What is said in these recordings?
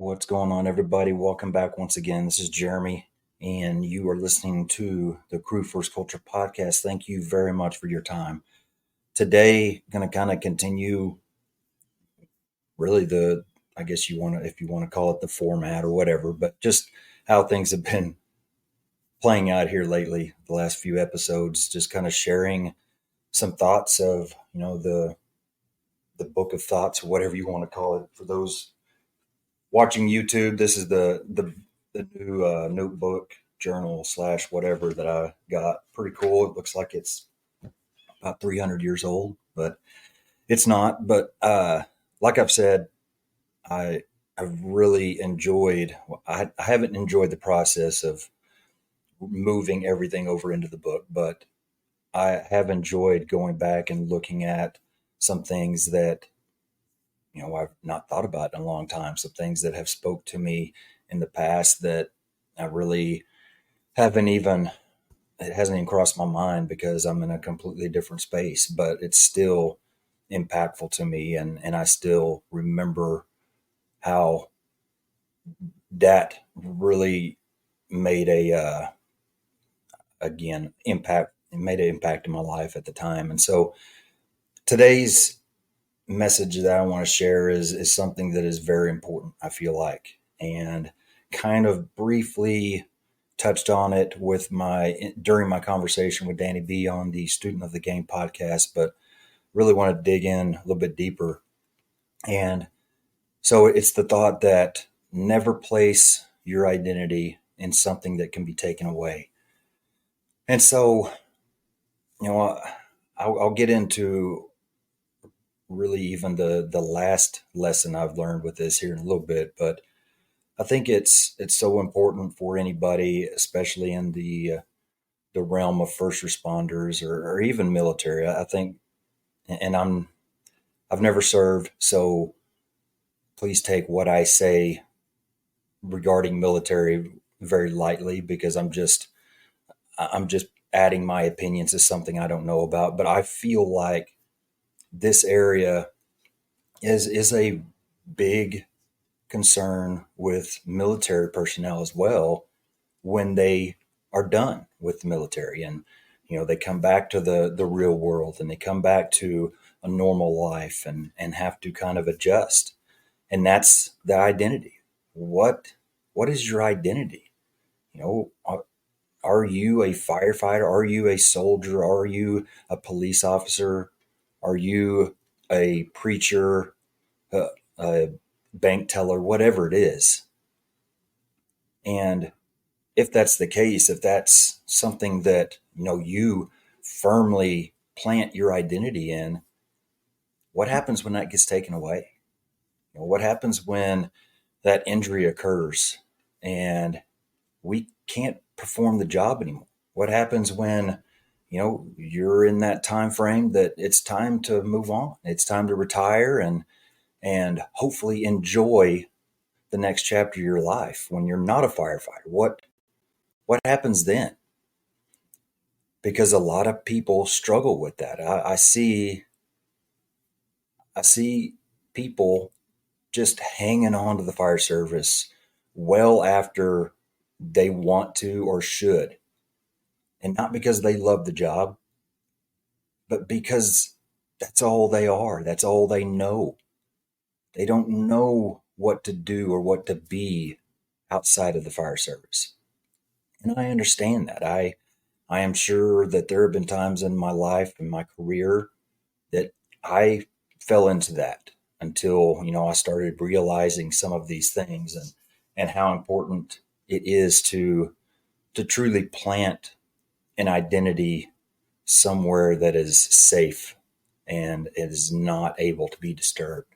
What's going on, everybody? Welcome back once again. This is Jeremy, and you are listening to the Crew First Culture podcast. Thank you very much for your time. Today, going to kind of continue really I guess if you want to call it the format or whatever, but just how things have been playing out here lately, the last few episodes, just kind of sharing some thoughts of, the book of thoughts or whatever you want to call it. For those watching YouTube, this is the new notebook journal slash whatever that I got. Pretty cool. It looks like it's about 300 years old, but it's not. But like I've said, I I've really enjoyed. I haven't enjoyed the process of moving everything over into the book, but I have enjoyed going back and looking at some things that I've not thought about in a long time. Some things that have spoke to me in the past that I really haven't even it hasn't even crossed my mind because I'm in a completely different space, but it's still impactful to me, and I still remember how that really made a again impact it made an impact in my life at the time. And so today's message that I want to share is something that is very important, I feel like, and kind of briefly touched on it with my during my conversation with Danny B on the Student of the Game podcast, but really want to dig in a little bit deeper. And so it's the thought that never place your identity in something that can be taken away. And so, you know, I'll get into really even the last lesson I've learned with this here in a little bit, but I think it's so important for anybody, especially in the realm of first responders or even military. I think, and I've never served, so please take what I say regarding military very lightly because I'm just adding my opinions to something I don't know about. But I feel like this area is a big concern with military personnel as well when they are done with the military, and they come back to the real world, and they come back to a normal life, and have to kind of adjust. And that's the identity. What is your identity? Are you a firefighter? Are you a soldier? Are you a police officer? Are you a preacher, a bank teller, whatever it is? And if that's the case, if that's something that you firmly plant your identity in, what happens when that gets taken away? What happens when that injury occurs and we can't perform the job anymore? What happens when you're in that time frame that it's time to move on? It's time to retire and hopefully enjoy the next chapter of your life when you're not a firefighter. What happens then? Because a lot of people struggle with that. I see people just hanging on to the fire service well after they want to or should, and not because they love the job, but because that's all they are. That's all they know. They don't know what to do or what to be outside of the fire service. And I understand that. I am sure that there have been times in my life and my career that I fell into that until, I started realizing some of these things, and how important it is to truly plant an identity somewhere that is safe and is not able to be disturbed.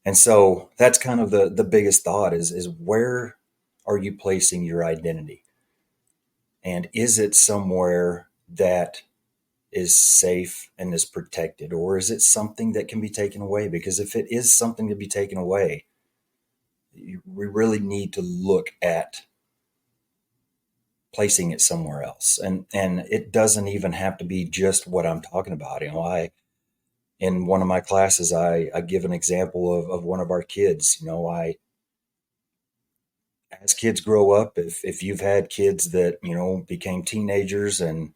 And so that's kind of the biggest thought is where are you placing your identity? And is it somewhere that is safe and is protected, or is it something that can be taken away? Because if it is something to be taken away, we really need to look at placing it somewhere else. And it doesn't even have to be just what I'm talking about. I in one of my classes, I give an example of one of our kids. as kids grow up, if you've had kids that, became teenagers and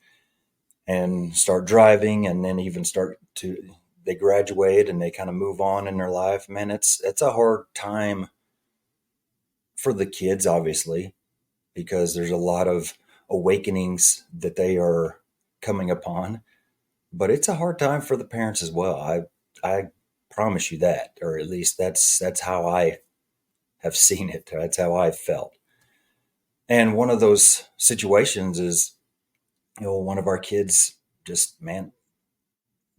start driving, and then even start to they graduate and they kind of move on in their life, man, it's a hard time for the kids, obviously, because there's a lot of awakenings that they are coming upon, but it's a hard time for the parents as well. I promise you that, or at least that's how I have seen it. That's how I felt. And one of those situations is, one of our kids just, man,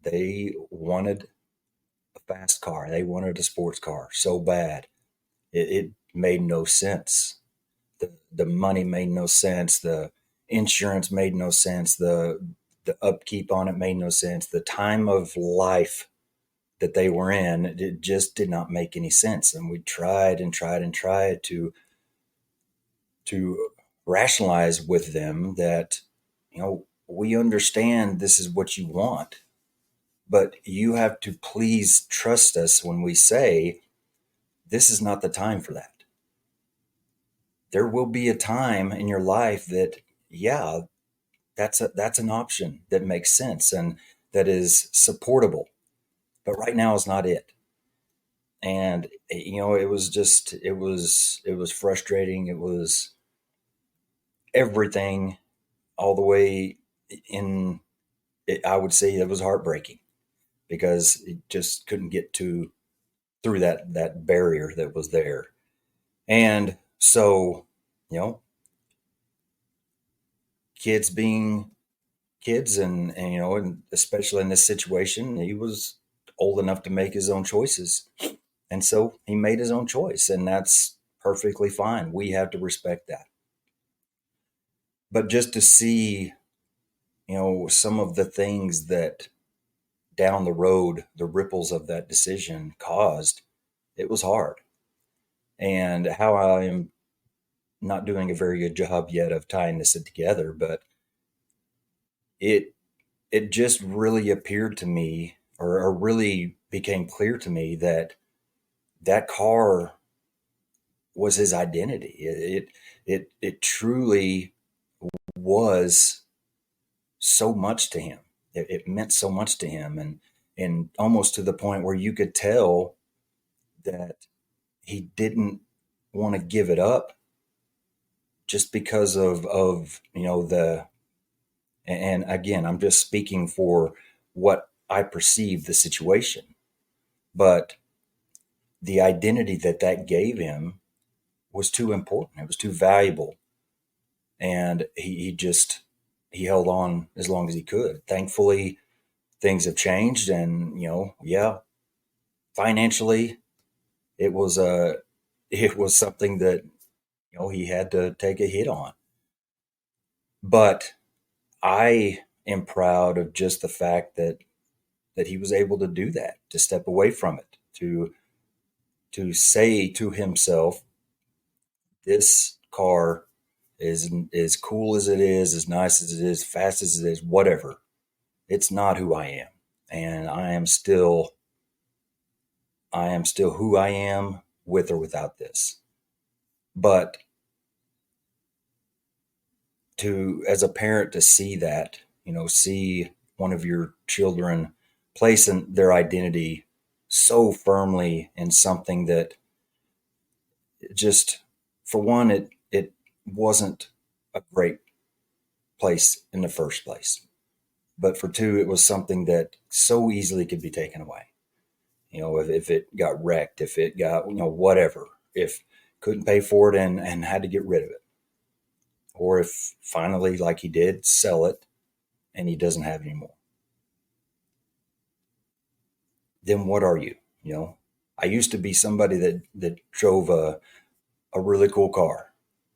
they wanted a fast car. They wanted a sports car so bad. It made no sense. The money made no sense. The insurance made no sense. The upkeep on it made no sense. The time of life that they were in, it just did not make any sense. And we tried and tried and tried to rationalize with them that, we understand this is what you want, but you have to please trust us when we say this is not the time for that. There will be a time in your life that, yeah, that's an option that makes sense and that is supportable, but right now is not it. And it was just it was frustrating. It was everything all the way in. I would say it was heartbreaking because it just couldn't get to through that barrier that was there. And so, you know, kids being kids, and especially in this situation, he was old enough to make his own choices, and so he made his own choice, and that's perfectly fine. We have to respect that. But just to see, some of the things that down the road, the ripples of that decision caused, it was hard. And how I am not doing a very good job yet of tying this together, but it it just really appeared to me, or really became clear to me, that that car was his identity. It truly was so much to him. It meant so much to him, and almost to the point where you could tell that he didn't want to give it up just because of the. And again, I'm just speaking for what I perceive the situation, but the identity that gave him was too important. It was too valuable, and he held on as long as he could. Thankfully, things have changed, and yeah, financially, it was it was something that he had to take a hit on. But I am proud of just the fact that he was able to do that, to step away from it, to say to himself, this car is as cool as it is, as nice as it is, fast as it is, whatever. It's not who I am, and I am still who I am with or without this. But to as a parent to see that, see one of your children placing their identity so firmly in something that just, for one, it wasn't a great place in the first place, but for two, it was something that so easily could be taken away. If it got wrecked, if it got, whatever, if couldn't pay for it and had to get rid of it, or if finally, like he did, sell it and he doesn't have it anymore, then what are you? I used to be somebody that drove a really cool car.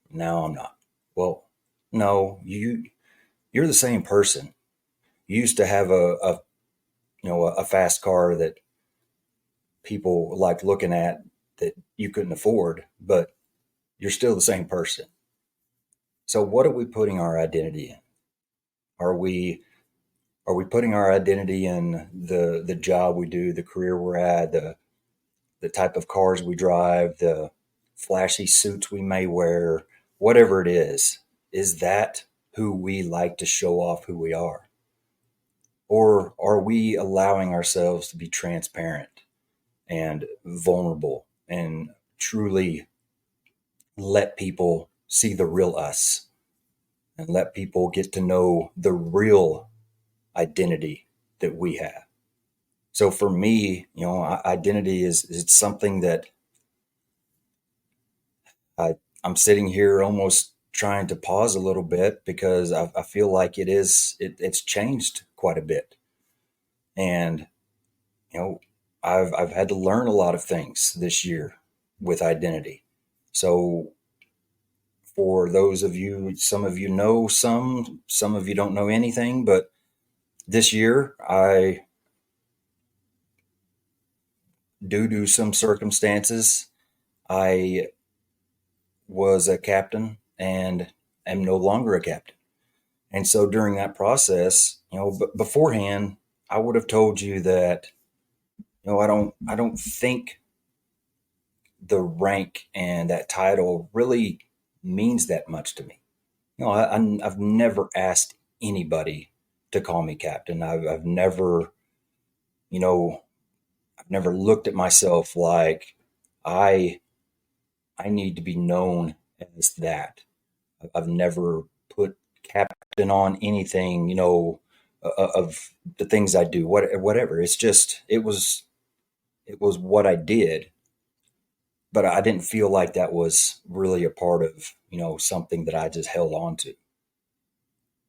Now I'm not. Well, no, you're the same person. You used to have a fast car that people liked looking at, that you couldn't afford, but you're still the same person. So what are we putting our identity in? Are we are we putting our identity in the job we do, the career we're at, the type of cars we drive, the flashy suits we may wear, whatever it is that who we like to show off who we are? Or are we allowing ourselves to be transparent and vulnerable and truly let people see the real us and let people get to know the real identity that we have? So for me, identity is it's something that I'm sitting here almost trying to pause a little bit because I feel like it's changed quite a bit. And, you know, I've had to learn a lot of things this year with identity. So for those of you, some of you know some of you don't know anything, but this year due to some circumstances, I was a captain and am no longer a captain. And so during that process, beforehand, I would have told you that, I don't think the rank and that title really means that much to me. I've never asked anybody to call me captain. I've never, you know, I've never looked at myself like I, I need to be known as that. I've never put captain on anything, of the things I do, whatever. It's just it was what I did, but I didn't feel like that was really a part of something that I just held on to.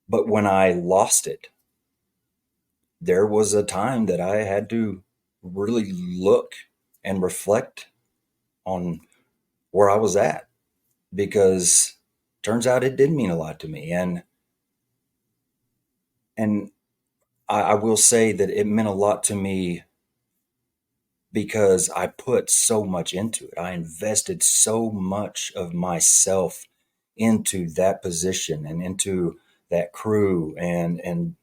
But when I lost it, there was a time that I had to really look and reflect on where I was at because turns out it did mean a lot to me, and I will say that it meant a lot to me because I put so much into it. I invested so much of myself into that position and into that crew and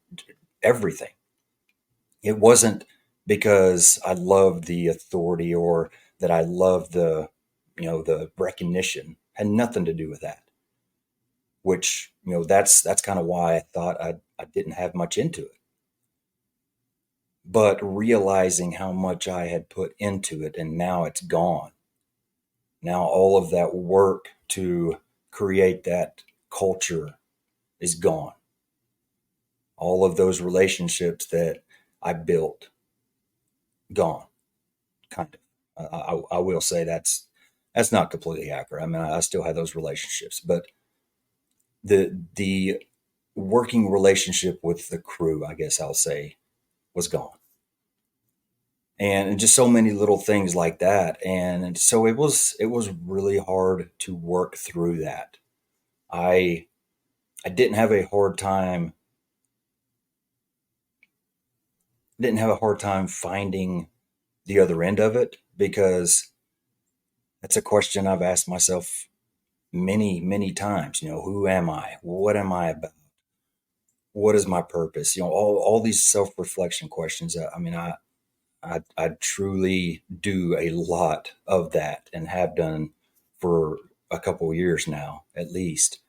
everything. It wasn't because I loved the authority or that I loved the recognition. Had nothing to do with that. Which that's kind of why I thought I didn't have much into it. But realizing how much I had put into it and now it's gone. Now all of that work to create that culture is gone. All of those relationships that I built, gone, kind of. I will say that's not completely accurate. I mean, I still have those relationships, but the working relationship with the crew, I guess I'll say, was gone. And just so many little things like that. And so it was really hard to work through that. I didn't have a hard time didn't have a hard time finding the other end of it because that's a question I've asked myself many, many times. Who am I? What am I about? What is my purpose? All these self-reflection questions. I mean, I truly do a lot of that and have done for a couple of years now, at least.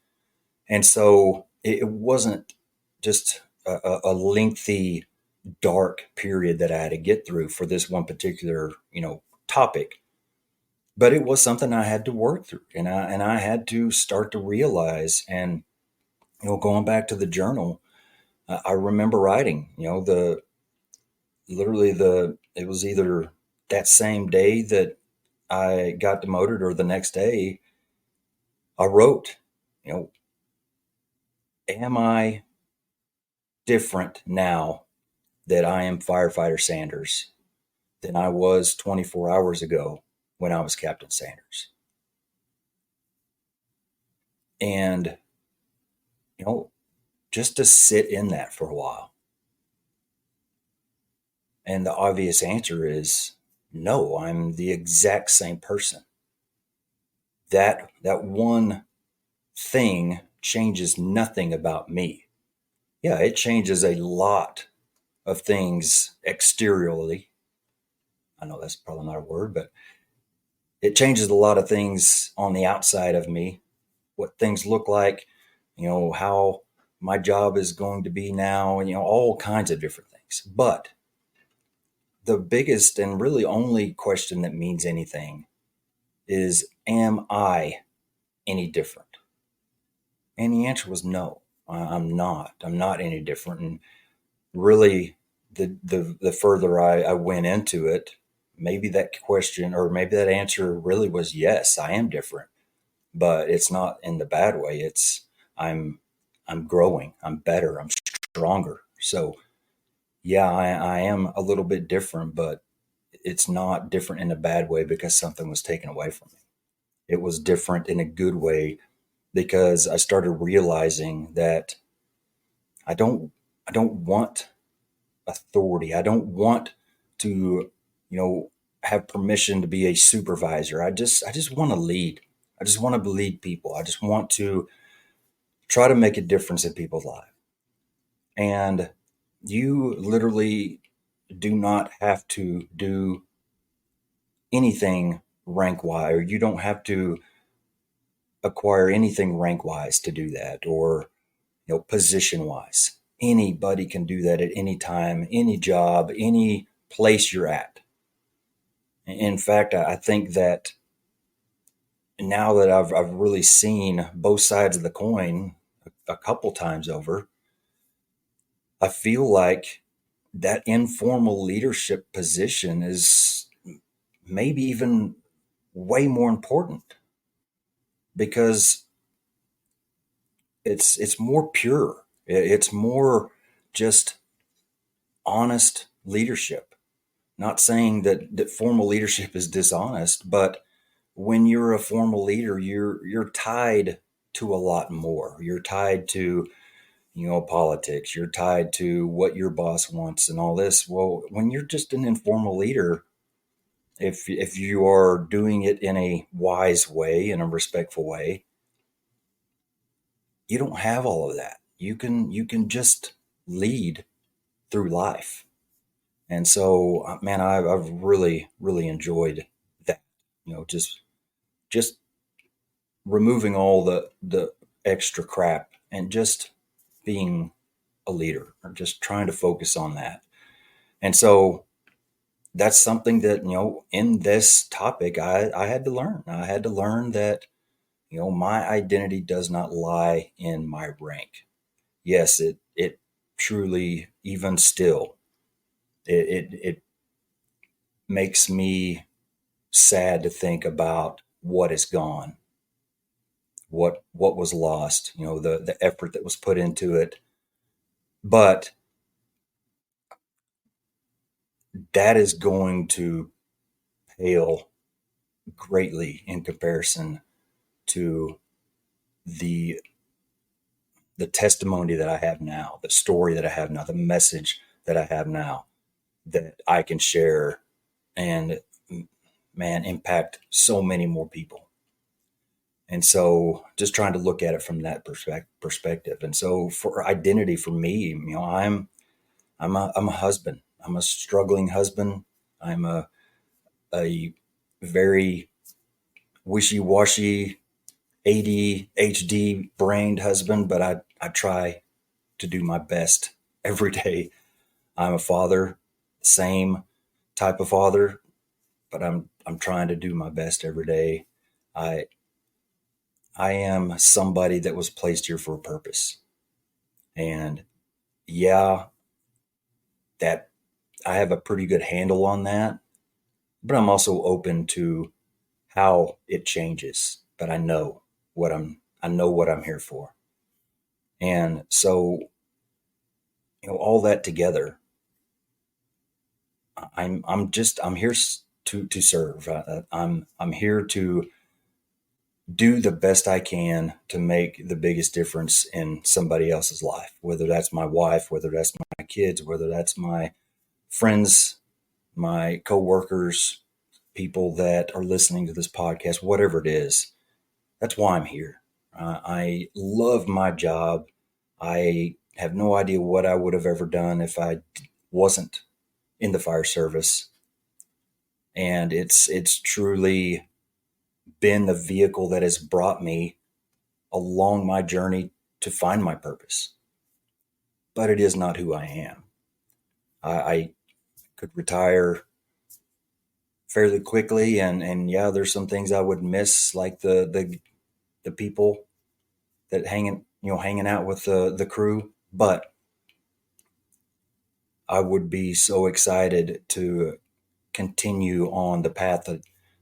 And so it wasn't just a lengthy, dark period that I had to get through for this one particular, topic. But it was something I had to work through, and I had to start to realize. And going back to the journal, I remember writing. The literally the it was either that same day that I got demoted or the next day. I wrote, you know, am I different now that I am firefighter Sanders than I was 24 hours ago when I was Captain Sanders? And, you know, just to sit in that for a while. And the obvious answer is no, I'm the exact same person. That one thing changes nothing about me. Yeah, it changes a lot of things exteriorly. I know that's probably not a word, but it changes a lot of things on the outside of me, what things look like, how my job is going to be now, all kinds of different things. But the biggest and really only question that means anything is, am I any different? And the answer was no. I'm not. I'm not any different. And really, the further I went into it, maybe that question or maybe that answer really was yes, I am different, but it's not in the bad way. It's I'm I'm growing. I'm better. I'm stronger. So yeah, I am a little bit different, but it's not different in a bad way because something was taken away from me. It was different in a good way because I started realizing that I don't I don't want authority. I don't want to, have permission to be a supervisor. I just want to lead. I just want to lead people. I just want to try to make a difference in people's lives. And you literally do not have to do anything rank wise, or you don't have to acquire anything rank wise to do that, or position wise. Anybody can do that at any time, any job, any place you're at. In fact, I think that now that I've really seen both sides of the coin a couple times over, I feel like that informal leadership position is maybe even way more important because it's more pure. It's more just honest leadership. Not saying that formal leadership is dishonest, but when you're a formal leader, you're tied to a lot more. You're tied to, politics. You're tied to what your boss wants and all this. Well, when you're just an informal leader, if you are doing it in a wise way, in a respectful way, you don't have all of that. You can just lead through life. And so, man, I've really, really enjoyed that. Just removing all the extra crap and just being a leader or just trying to focus on that. And so that's something that, in this topic, I had to learn. I had to learn that, my identity does not lie in my rank. Yes, it truly, even still, it makes me sad to think about what is gone, what was lost, the effort that was put into it. But that is going to pale greatly in comparison to the the testimony that I have now, the story that I have now, the message that I have now that I can share and, man, impact so many more people. And so just trying to look at it from that perspective. And so for identity for me, I'm a husband. I'm a struggling husband. I'm a very wishy-washy ADHD brained husband, but I try to do my best every day. I'm a father, same type of father, but I'm trying to do my best every day. I I am somebody that was placed here for a purpose. And yeah, that I have a pretty good handle on that, but I'm also open to how it changes. But I know what I'm here for. And so, all that together, I'm here to serve. I'm here to do the best I can to make the biggest difference in somebody else's life, whether that's my wife, whether that's my kids, whether that's my friends, my coworkers, people that are listening to this podcast, whatever it is. That's why I'm here. I love my job. I have no idea what I would have ever done if I wasn't in the fire service. And it's truly. been the vehicle that has brought me along my journey to find my purpose. But it is not who I am. I could retire fairly quickly, and yeah, there's some things I would miss, like the people that hanging out with the crew. But I would be so excited to continue on the path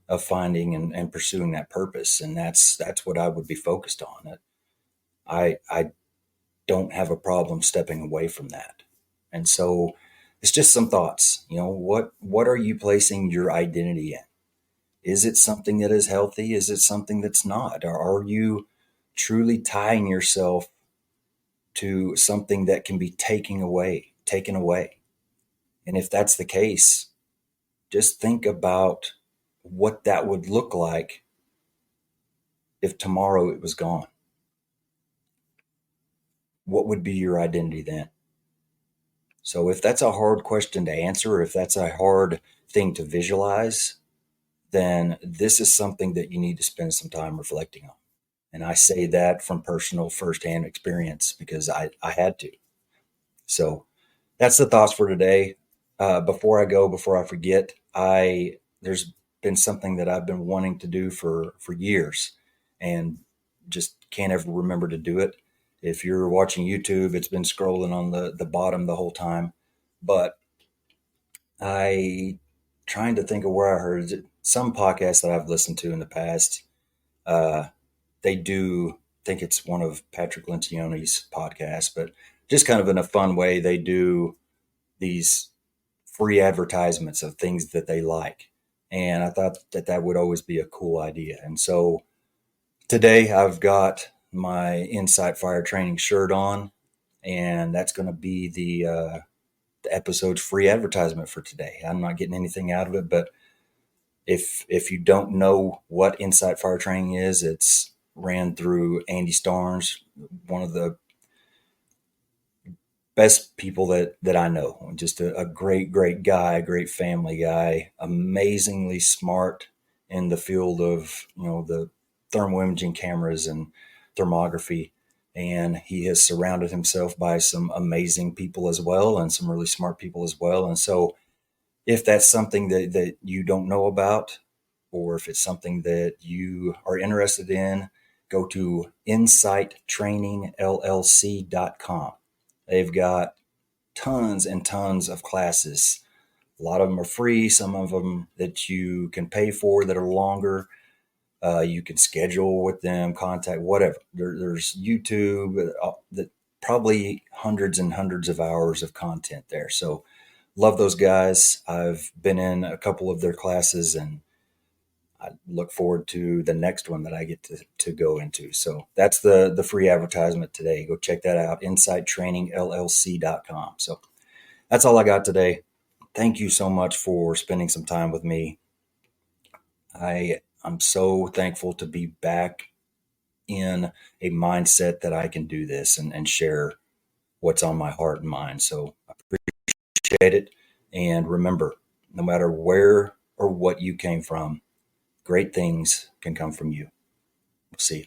of finding and pursuing that purpose, and that's what I would be focused on. I don't have a problem stepping away from that. And so it's just some thoughts. What are you placing your identity in? Is it something that is healthy? Is it something that's not? Or are you truly tying yourself to something that can be taken away? And if that's the case, just think about what that would look like if tomorrow it was gone. What would be your identity then? So if that's a hard question to answer, or if that's a hard thing to visualize, then this is something that you need to spend some time reflecting on. And I say that from personal firsthand experience because I had to. So that's the thoughts for today. Before I go, before I forget, I there's been something that I've been wanting to do for years, and just can't ever remember to do it. If you're watching YouTube, it's been scrolling on the bottom the whole time. But I trying to think of where I heard it. Some podcasts that I've listened to in the past. Uh, they do think it's one of Patrick Lencioni's podcasts, but just kind of in a fun way, they do these free advertisements of things that they like. And I thought that that would always be a cool idea. And so today I've got my Insight Fire Training shirt on, and that's going to be the episode's free advertisement for today. I'm not getting anything out of it, but if you don't know what Insight Fire Training is, it's ran through Andy Starnes, one of the best people that I know. Just a great guy, a great family guy, amazingly smart in the field of the thermal imaging cameras and thermography. And he has surrounded himself by some amazing people as well, and some really smart people as well. And so if that's something that you don't know about, or if it's something that you are interested in, go to insighttrainingllc.com. They've got tons and tons of classes. A lot of them are free, some of them that you can pay for that are longer. You can schedule with them, contact, whatever. There's YouTube, that probably hundreds and hundreds of hours of content there. So love those guys. I've been in a couple of their classes, and I look forward to the next one that I get to go into. So that's the free advertisement today. Go check that out, insighttrainingllc.com. So that's all I got today. Thank you so much for spending some time with me. I'm so thankful to be back in a mindset that I can do this and share what's on my heart and mind. So I appreciate it. And remember, no matter where or what you came from, great things can come from you. We'll see you.